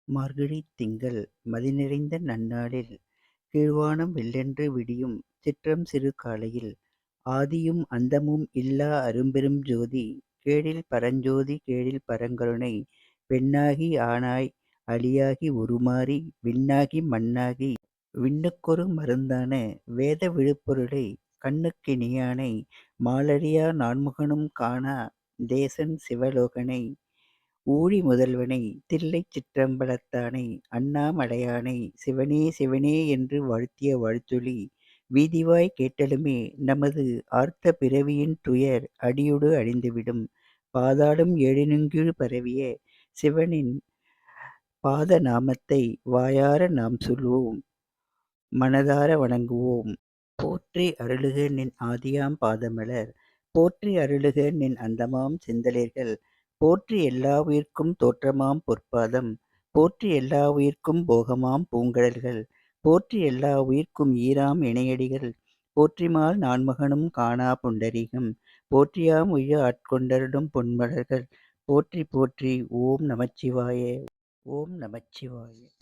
மார்கழித் திங்கள் மதிநிறைந்த நன்னாளில் கீழ்வானம் வெள்ளென்று விடியும் சிற்றம் சிறு காலையில் ஆதியும் அந்தமும் இல்லா அரும்பெரும் ஜோதி கேடில் பரஞ்சோதி கேடில் பரங்கருணை பெண்ணாகி ஆணாய் அளியாகி உருமாறி விண்ணாகி மண்ணாகி விண்ணுக்கொரு மருந்தான வேத விழுப்பொருளை கண்ணுக்கினியானை மாலறியா நான்முகனும் காணா தேசன் சிவலோகனை ஊழி முதல்வனை தில்லைச் சிற்றம்பலத்தானை அண்ணாமலையானை சிவனே சிவனே என்று வாழ்த்திய வாழ்த்தொலி வீதிவாய் கேட்டலுமே நமது ஆர்த்த பிறவியின் துயர் அடியொடு அழிந்துவிடும். பாதாளம் ஏழினுங்கீழ் பரவிய சிவனின் பாத நாமத்தை வாயார நாம் சொல்வோம், மனதார வணங்குவோம். போற்றி அருளுக நின் ஆதியாம் பாதமலர், போற்றி அருளுக நின் அந்தமாம் செந்தளிர்கள், போற்றி எல்லா உயிர்க்கும் தோற்றமாம் பொற்பாதம், போற்றி எல்லா உயிர்க்கும் போகமாம் பூங்கழல்கள், போற்றி எல்லா உயிர்க்கும் ஈராம் இணையடிகள், போற்றிமால் நான்முகனும் காணா புண்டரீகம், போற்றியாம் உய்ய ஆட்கொண்டருளும் பொன்மலர்கள், போற்றி போற்றி. ஓம் நமச்சிவாய. ஓம் நமச்சிவாய.